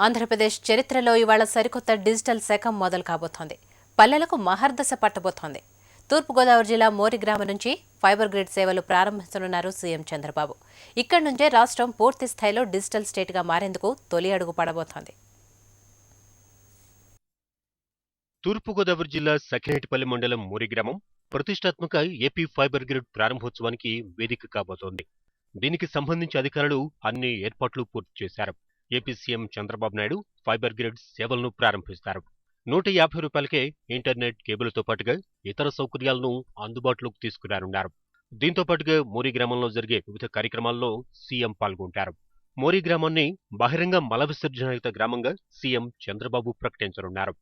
ఆంధ్రప్రదేశ్ చరిత్రలో ఇవాళ సరికొత్త డిజిటల్ శకం మొదలు కాబోతోంది. పల్లెలకు మహర్దశ పట్టబోతోంది. తూర్పుగోదావరి జిల్లా మోరి గ్రామం నుంచి ఫైబర్ గ్రిడ్ సేవలు ప్రారంభించనున్నారు సీఎం చంద్రబాబు. ఇక్కడి నుంచే రాష్ట్రం పూర్తి స్థాయిలో డిజిటల్ స్టేట్గా మారేందుకు తొలి అడుగు పడబోతోంది. తూర్పుగోదావరి జిల్లా సఖినేటిపల్లి మండలం మోరి గ్రామం ప్రతిష్టాత్మక ఏపీ ఫైబర్ గ్రిడ్ ప్రారంభోత్సవానికి వేదిక కాబోతోంది. దీనికి సంబంధించి అధికారులు అన్ని ఏర్పాట్లు పూర్తి చేశారు. AP CM Chandrababu Naidu fibre grid సేవలను ప్రారంభిస్తారు. 150 రూపాయలకే ఇంటర్నెట్ కేబుల్తో పాటుగా ఇతర సౌకర్యాలను అందుబాటులోకి తీసుకురానున్నారు. దీంతో పాటుగా మోరి గ్రామంలో జరిగే వివిధ కార్యక్రమాల్లో సీఎం పాల్గొంటారు. మోరి గ్రామాన్ని బహిరంగ మల విసర్జనరహిత గ్రామంగా సీఎం చంద్రబాబు ప్రకటించనున్నారు.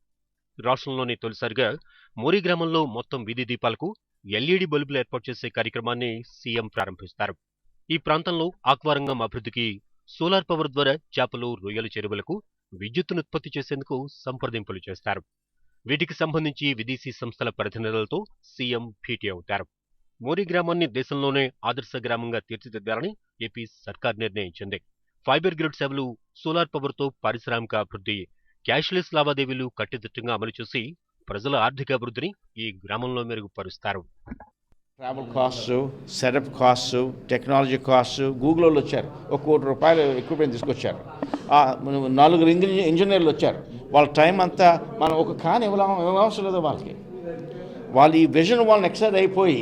రాష్ట్రంలోని తొలిసారిగా మోరి గ్రామంలో మొత్తం వీధి దీపాలకు ఎల్ఈడీ బల్బులు ఏర్పాటు చేసే కార్యక్రమాన్ని సీఎం ప్రారంభిస్తారు. ఈ ప్రాంతంలో ఆక్వారంగం అభివృద్ధికి సోలార్ పవర్ ద్వారా చేపలు, రొయ్యల చెరువులకు విద్యుత్తును ఉత్పత్తి చేసేందుకు సంప్రదింపులు చేస్తారు. వీటికి సంబంధించి విదేశీ సంస్థల ప్రతినిధులతో సీఎం భేటీ అవుతారు. మోరి గ్రామాన్ని దేశంలోనే ఆదర్శ గ్రామంగా తీర్చిదిద్దాలని ఏపీ సర్కార్ నిర్ణయించింది. ఫైబర్ గ్రిడ్ సేవలు, సోలార్ పవర్తో పారిశ్రామిక అభివృద్ధి, క్యాష్లెస్ లావాదేవీలు కట్టుదిట్టంగా అమలు చేసి ప్రజల ఆర్థిక అభివృద్ధిని ఈ గ్రామంలో మెరుగుపరుస్తారు. Travel cost, setup cost, technology cost, Google వాళ్ళు వచ్చారు. ₹1 కోటి ఎక్విప్మెంట్ తీసుకొచ్చారు. 4 ఇంజనీర్లు వచ్చారు. వాళ్ళ టైం అంతా మనం ఒక కాని అవసరం లేదు వాళ్ళకి. వాళ్ళు ఈ విజన్ వాళ్ళని ఎక్సైట్ అయిపోయి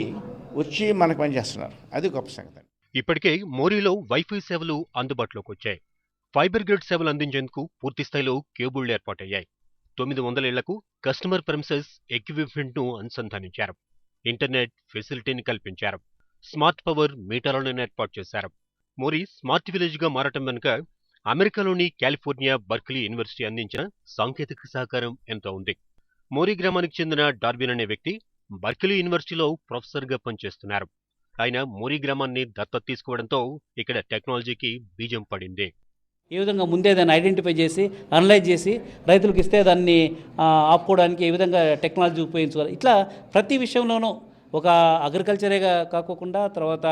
వచ్చి మనకు పనిచేస్తున్నారు. అది గొప్ప సంగతి. ఇప్పటికే మోరీలో వైఫై సేవలు అందుబాటులోకి వచ్చాయి. ఫైబర్ గ్రిడ్ సేవలు అందించేందుకు పూర్తి స్థాయిలో కేబుళ్లు ఏర్పాటయ్యాయి. 900 ఇళ్లకు కస్టమర్ ప్రెమిసెస్ ఎక్విప్మెంట్ను అనుసంధానించారు. ఇంటర్నెట్ ఫెసిలిటీని కల్పించారు. స్మార్ట్ పవర్ మీటర్లను ఏర్పాటు చేశారు. మోరీ స్మార్ట్ విలేజ్గా మారటం వెనుక అమెరికాలోని కాలిఫోర్నియా బర్క్లీ యూనివర్సిటీ అందించిన సాంకేతిక సహకారం ఎంతో ఉంది. మోరీ గ్రామానికి చెందిన డార్విన్ అనే వ్యక్తి బర్క్లీ యూనివర్సిటీలో ప్రొఫెసర్గా పనిచేస్తున్నారు. ఆయన మోరీ గ్రామాన్ని దత్తత తీసుకోవడంతో ఇక్కడ టెక్నాలజీకి బీజం పడింది. ఏ విధంగా ముందే దాన్ని ఐడెంటిఫై చేసి అనలైజ్ చేసి రైతులకు ఇస్తే దాన్ని ఆపుకోవడానికి ఏ విధంగా టెక్నాలజీ ఉపయోగించుకోవాలి, ఇట్లా ప్రతి విషయంలోనూ ఒక అగ్రికల్చరే కాకుండా తర్వాత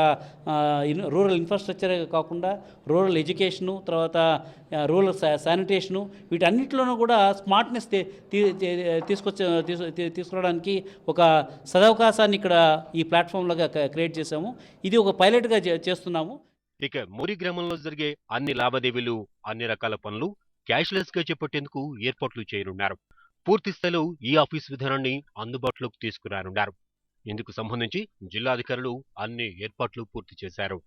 రూరల్ ఇన్ఫ్రాస్ట్రక్చరే కాకుండా రూరల్ ఎడ్యుకేషను, తర్వాత రూరల్ శానిటేషను, వీటన్నిటిలోనూ కూడా స్మార్ట్నెస్ తీసుకురావడానికి ఒక సదవకాశాన్ని ఇక్కడ ఈ ప్లాట్ఫామ్లుగా క్రియేట్ చేశాము. ఇది ఒక పైలట్గా చేస్తున్నాము. ఇక మోరి గ్రామంలో జరిగే అన్ని లావాదేవీలు, అన్ని రకాల పనులు క్యాష్లెస్ గా చేపట్టేందుకు ఏర్పాట్లు చేయనున్నారు. పూర్తి స్థాయిలో ఈ ఆఫీస్ విధానాన్ని అందుబాటులోకి తీసుకురానున్నారు. ఇందుకు సంబంధించి జిల్లా అధికారులు అన్ని ఏర్పాట్లు పూర్తి చేశారు.